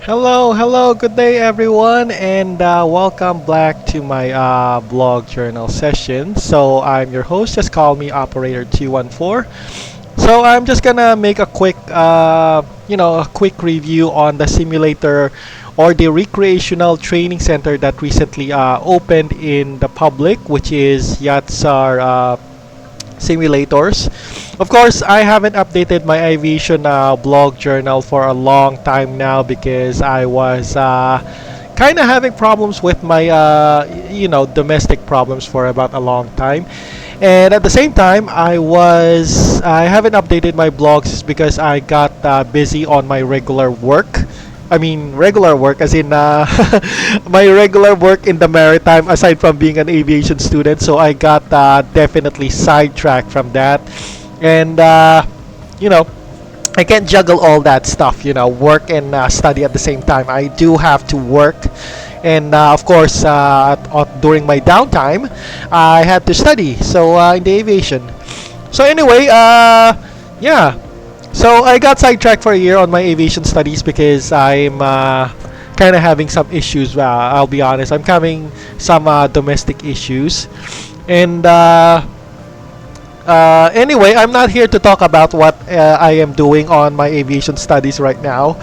Hello, good day everyone, and welcome back to my blog journal session. So I'm your host, just call me Operator 214. So I'm just gonna make a quick, a quick review on the simulator or the recreational training center that recently opened in the public, which is Yatsar simulators. Of course, I haven't updated my aviation blog journal for a long time now because I was kind of having problems with my, domestic problems for about a long time. And at the same time, I haven't updated my blogs because I got busy on my regular work. I mean, regular work, as in my regular work in the maritime, aside from being an aviation student. So I got definitely sidetracked from that. And, you know, I can't juggle all that stuff, work and study at the same time. I do have to work. And of course, during my downtime, I had to study. So in the aviation. So anyway, yeah. So I got sidetracked for a year on my aviation studies because I'm kind of having some issues. I'll be honest, I'm having some domestic issues, and anyway, I'm not here to talk about what I am doing on my aviation studies right now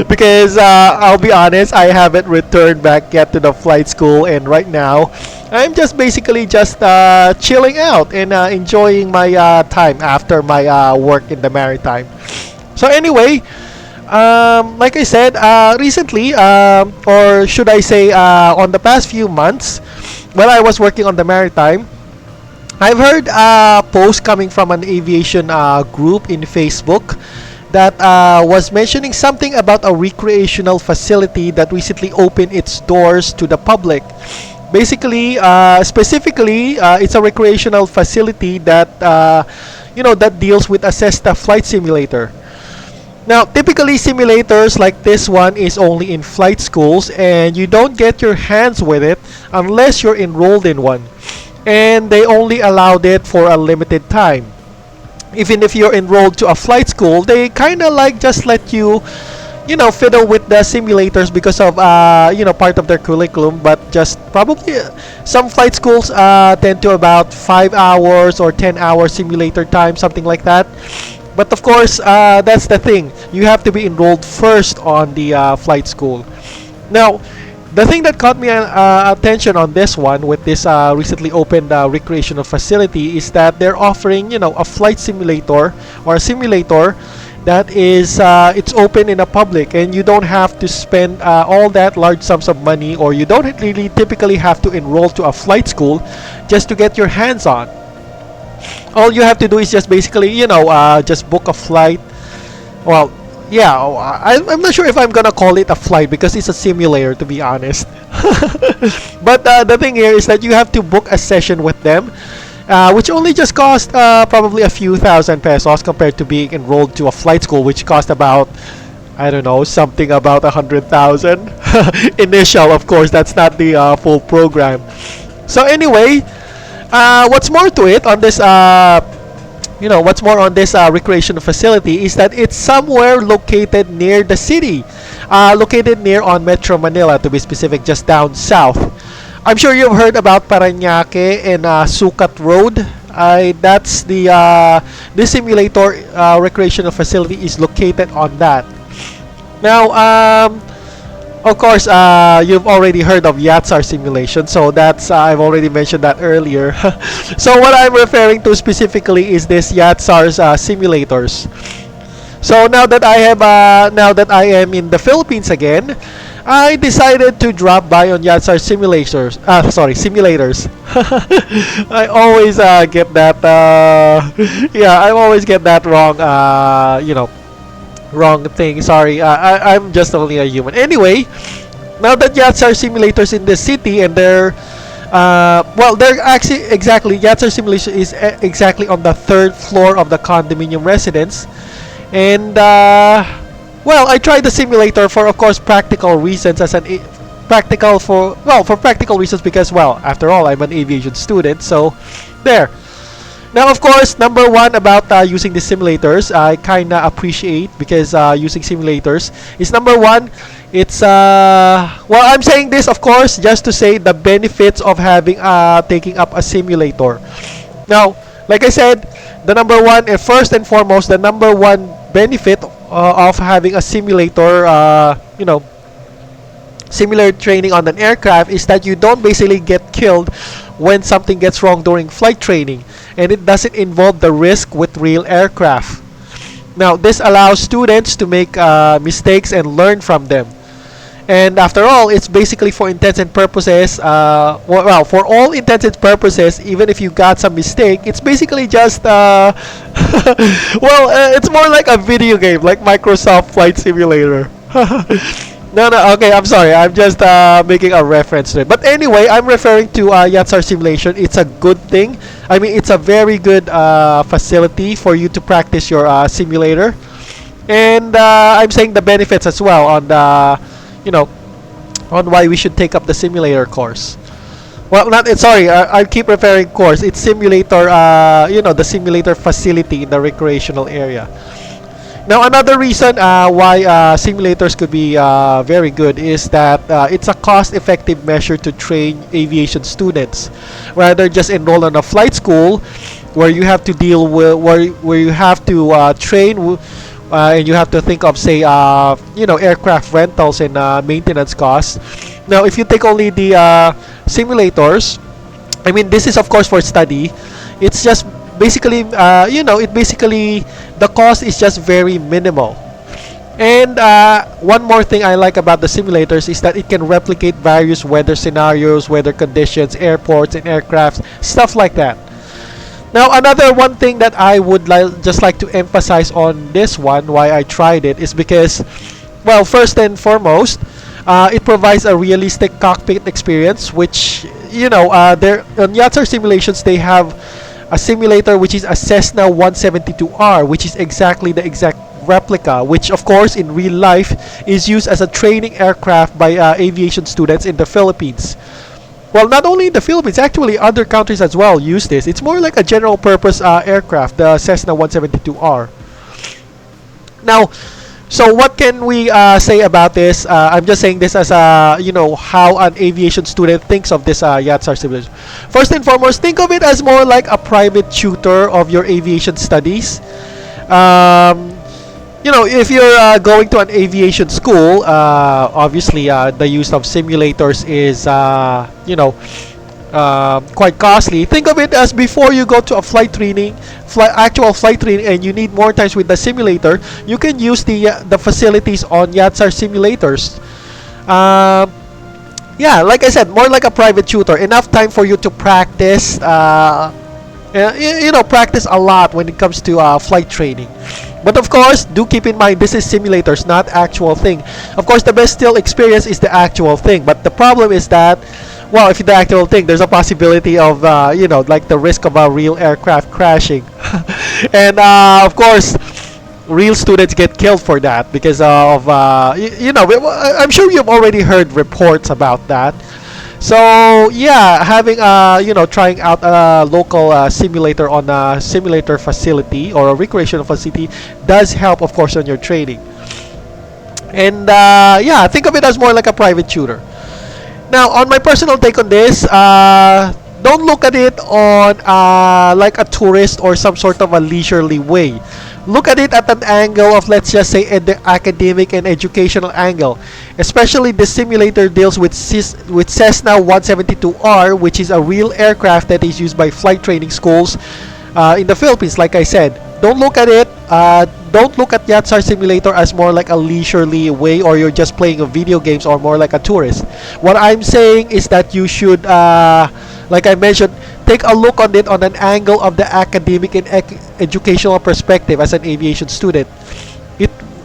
because I'll be honest, I haven't returned back yet to the flight school, and right now I'm just basically just chilling out and enjoying my time after my work in the maritime. So anyway, like I said, recently, or should I say, on the past few months, while I was working on the maritime, I've heard posts coming from an aviation group in Facebook that was mentioning something about a recreational facility that recently opened its doors to the public. Basically, specifically, it's a recreational facility that that deals with a Cessna flight simulator. Now, typically simulators like this one is only in flight schools, and you don't get your hands with it unless you're enrolled in one. And they only allowed it for a limited time. Even if you're enrolled to a flight school, they kind of like just let you, fiddle with the simulators because of, part of their curriculum. But just probably some flight schools tend to about 5 hours or 10-hour simulator time, something like that. But of course, that's the thing. You have to be enrolled first on the flight school. Now, the thing that caught me attention on this one with this recently opened recreational facility is that they're offering, a flight simulator or a simulator that is it's open in the public, and you don't have to spend all that large sums of money, or you don't really typically have to enroll to a flight school just to get your hands on. All you have to do is just basically, just book a flight. Well, yeah, I'm not sure if I'm gonna call it a flight because it's a simulator, to be honest. But the thing here is that you have to book a session with them, which only just cost probably a few thousand pesos compared to being enrolled to a flight school, which cost about, I don't know, something about 100,000 initial. Of course, that's not the full program. So anyway, what's more to it on this what's more on this recreational facility is that it's somewhere located near the city, located near on Metro Manila, to be specific, just down south. I'm sure you've heard about Parañaque and Sucat Road. That's the this simulator recreational facility is located on that. Now, of course, you've already heard of Yatsar simulation, so that's I've already mentioned that earlier. So what I'm referring to specifically is this Yatsar's simulators. So now that I am in the Philippines again, I decided to drop by on Yatsar simulators. I always get that. Yeah, I always get that wrong. Wrong thing. Sorry, I'm just only a human. Anyway, now that Yatsar simulators in the city, and they're actually exactly Yatsar simulation is exactly on the third floor of the condominium residence, and I tried the simulator for, of course, practical reasons, for practical reasons because, after all, I'm an aviation student. So there. Now, of course, number one about using the simulators, I kind of appreciate because using simulators is number one. It's well, I'm saying this, of course, just to say the benefits of having taking up a simulator. Now, like I said, the number one, first and foremost, the number one benefit of having a simulator, similar training on an aircraft is that you don't basically get killed when something gets wrong during flight training, and it doesn't involve the risk with real aircraft. Now, this allows students to make mistakes and learn from them. And after all, it's basically for intents and purposes, well, for all intents and purposes, even if you got some mistake, it's basically just, well, it's more like a video game, like Microsoft Flight Simulator. No, okay, I'm sorry. I'm just making a reference to it. But anyway, I'm referring to Yatsar Simulation. It's a good thing. I mean, it's a very good facility for you to practice your simulator. And I'm saying the benefits as well on the, on why we should take up the simulator course. Well, not sorry. I keep referring course. It's simulator. The simulator facility in the recreational area. Now, another reason why simulators could be very good is that it's a cost-effective measure to train aviation students. Rather just enroll in a flight school where you have to deal with, where you have to train and you have to think of, say, aircraft rentals and maintenance costs. Now, if you take only the simulators, I mean, this is of course for study. It's just basically, the cost is just very minimal. And one more thing I like about the simulators is that it can replicate various weather scenarios, weather conditions, airports and aircrafts, stuff like that. Now, another one thing that I would just like to emphasize on this one, why I tried it, is because, well, first and foremost, it provides a realistic cockpit experience, which, there on Yatsar simulations, they have a simulator which is a Cessna 172R, which is exactly the exact replica, which of course in real life is used as a training aircraft by aviation students in the Philippines. Well, not only in the Philippines, actually other countries as well use this. It's more like a general purpose aircraft, the Cessna 172R. Now, so what can we say about this? I'm just saying this as a, how an aviation student thinks of this Yatsar simulation. First and foremost, think of it as more like a private tutor of your aviation studies. If you're going to an aviation school, obviously the use of simulators is, quite costly. Think of it as before you go to a actual flight training, and you need more times with the simulator, you can use the facilities on Yatsar simulators. Yeah, like I said, more like a private tutor. Enough time for you to practice. Practice a lot when it comes to flight training. But of course, do keep in mind this is simulators, not actual thing. Of course, the best still experience is the actual thing. But the problem is that, well, if it's the actual thing, there's a possibility of, like the risk of a real aircraft crashing. And of course, real students get killed for that because of, I'm sure you've already heard reports about that. So yeah, having trying out a local simulator on a simulator facility or a recreational facility does help, of course, on your training. And yeah, think of it as more like a private tutor. Now, on my personal take on this, don't look at it on like a tourist or some sort of a leisurely way. Look at it at an angle of, let's just say, the academic and educational angle. Especially the simulator deals with Cessna 172R, which is a real aircraft that is used by flight training schools in the Philippines. Like I said, don't look at it. Don't look at Yatsar Simulator as more like a leisurely way, or you're just playing video games, or more like a tourist. What I'm saying is that you should, like I mentioned, take a look on it on an angle of the academic and educational perspective as an aviation student.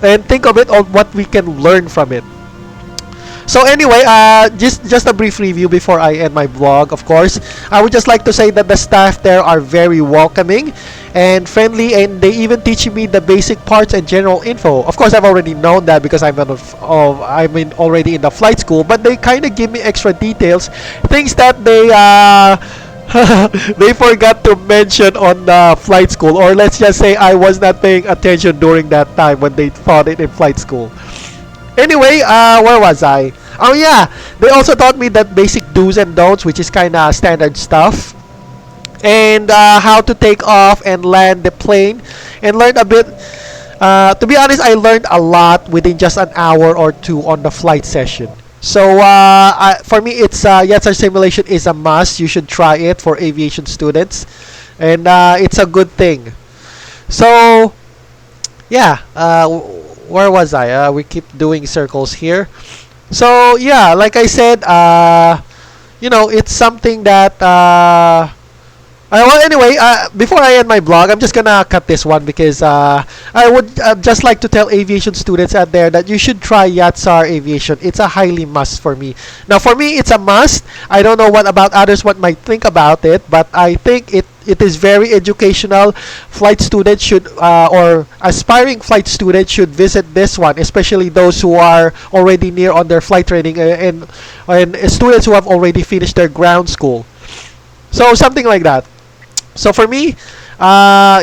And think of it on what we can learn from it. So anyway, just a brief review before I end my vlog. Of course, I would just like to say that the staff there are very welcoming and friendly, and they even teach me the basic parts and general info. Of course, I've already known that because I'm already in the flight school, but they kind of give me extra details, things that they They forgot to mention on the flight school, or let's just say I was not paying attention during that time when they taught it in flight school. Anyway, where was I? Oh yeah, they also taught me that basic do's and don'ts, which is kind of standard stuff, and how to take off and land the plane, and learn a bit. To be honest, I learned a lot within just an hour or two on the flight session. So for me, it's Yatsar simulation is a must. You should try it for aviation students, and it's a good thing. So yeah, where was I? We keep doing circles here. So yeah, like I said, it's something that well, anyway, before I end my blog, I'm just gonna cut this one because I would just like to tell aviation students out there that you should try Yatsar Aviation. It's a highly must for me. Now, for me, it's a must. I don't know what about others what might think about it, but I think it is very educational. Flight students should, or aspiring flight students should visit this one, especially those who are already near on their flight training and students who have already finished their ground school. So something like that. So for me, I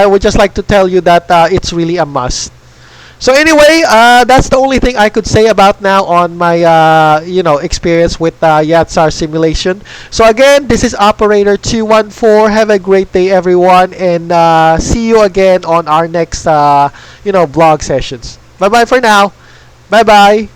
would just like to tell you that it's really a must. So anyway, that's the only thing I could say about now on my experience with Yatsar simulation. So again, this is Operator 214. Have a great day, everyone, and see you again on our next vlog sessions. Bye bye for now. Bye bye.